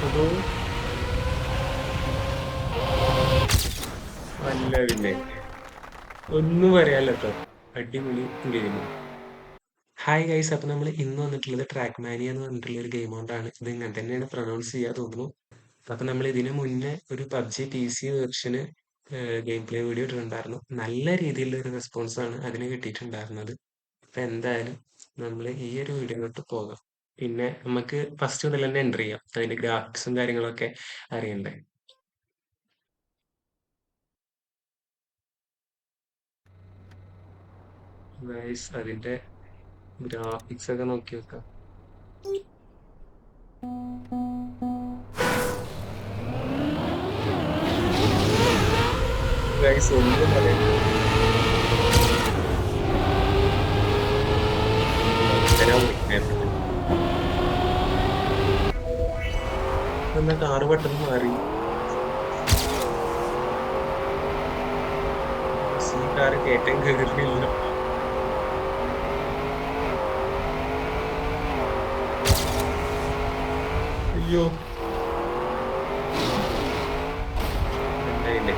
അതോ അല്ല പിന്നെ ഒന്നും പറയാനില്ല കേട്ടോ. അടിപൊളി ഗെയിം. ഹായ് ഗൈസ്, അപ്പൊ നമ്മൾ ഇന്ന് വന്നിട്ടുള്ളത് ട്രാക്ക് മാനിയ എന്ന് പറഞ്ഞിട്ടുള്ള ഒരു ഗെയിം കൊണ്ടാണ്. ഇത് ഇങ്ങനെ തന്നെയാണ് പ്രൊനൗൺസ് ചെയ്യാൻ തോന്നുന്നു. അപ്പൊ നമ്മൾ ഇതിനു മുന്നേ ഒരു പബ്ജി PC വെർഷന് ഗെയിം പ്ലേ വീഡിയോ ഇട്ടിട്ടുണ്ടായിരുന്നു. നല്ല രീതിയിലുള്ള ഒരു റെസ്പോൺസ് ആണ് അതിന് കിട്ടിയിട്ടുണ്ടായിരുന്നത്. അപ്പൊ എന്തായാലും നമ്മൾ ഈ ഒരു വീഡിയോയിലോട്ട് പോകാം. പിന്നെ നമുക്ക് ഫസ്റ്റ് മുതൽ തന്നെ എൻ്റർ ചെയ്യാം. അതിന്റെ ഗ്രാഫിക്സും കാര്യങ്ങളൊക്കെ അറിയണ്ടേ. ഗൈസ്, അതിന്റെ ഗ്രാഫിക്സ് ഒക്കെ നോക്കി വെക്കാം. ഗൈസ്, ഒന്നും പറയണ്ട. തരാൻ പോയി. എന്നാ കാറ് പെട്ടെന്ന് മാറി. ഈ കാറ് കയറ്റം കയറിയില്ല. അയ്യോ, എന്തായില്ലേ.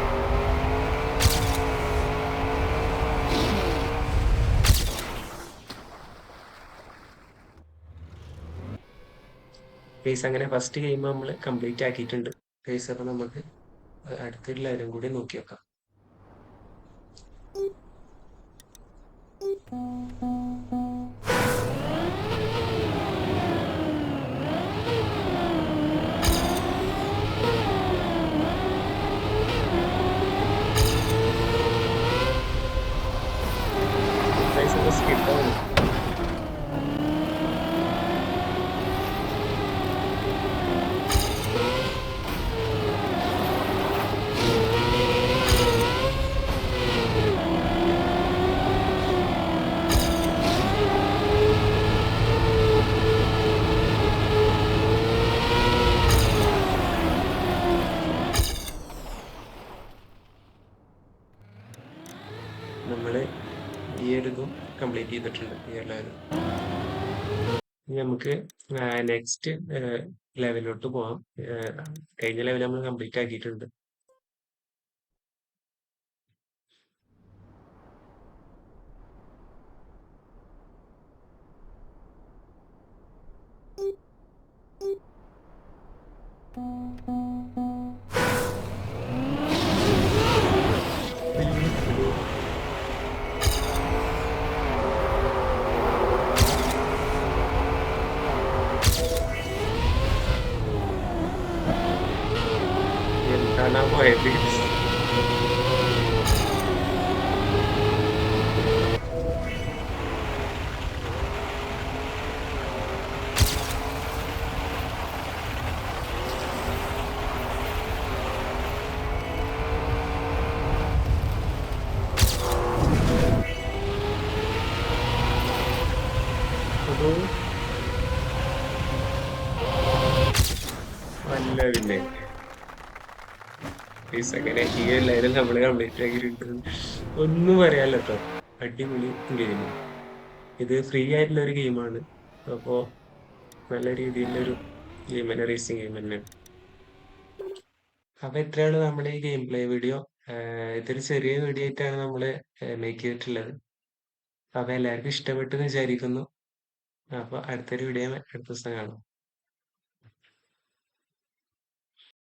ഗൈസ്, അങ്ങനെ ഫസ്റ്റ് ഗെയിം നമ്മൾ കംപ്ലീറ്റ് ആക്കിയിട്ടുണ്ട്. ഗൈസ്, അപ്പൊ നമുക്ക് അടുത്തൊരു ലെവലും കൂടി നോക്കി വെക്കാം. ഗൈസ്, ഒന്ന് സ്കിപ്പ് ആവുന്നു. നമ്മള് ഈ ഒരു ഇതും കംപ്ലീറ്റ് ചെയ്തിട്ടുണ്ട്, ഈ ഒരു ലെവലും. ഇനി നമുക്ക് നെക്സ്റ്റ് ലെവലിലോട്ട് പോവാം. കഴിഞ്ഞ ലെവൽ നമ്മൾ കംപ്ലീറ്റ് ആക്കിയിട്ടുണ്ട്. എന്താണ് ആ പോയത്? അതോ അല്ല പിന്നെ. ഗൈസ്, അങ്ങനെ ഈ ഒരു ലെവൽ നമ്മൾ കംപ്ലീറ്റ് ആക്കിയിട്ടുണ്ട്. ഒന്നും പറയാനില്ല കേട്ടോ. അടിപൊളി ഗെയിം. ഇത് ഫ്രീ ആയിട്ടുള്ള ഒരു ഗെയിമാണ്. അപ്പോ നല്ല രീതിയിലുള്ളൊരു ഗെയിം തന്നെ, റേസിംഗ് ഗെയിം തന്നെയാണ്. അപ്പൊ ഇത്രയാണ് നമ്മുടെ ഈ ഗെയിം പ്ലേ വീഡിയോ. ഇതൊരു ചെറിയ വീഡിയോ ആയിട്ടാണ് നമ്മൾ മേക്ക് ചെയ്തിട്ടുള്ളത്. അപ്പൊ എല്ലാവർക്കും ഇഷ്ടപ്പെട്ടു എന്ന് വിചാരിക്കുന്നു. അപ്പൊ അടുത്തൊരു വീഡിയോ അടുത്ത ദിവസം കാണാം.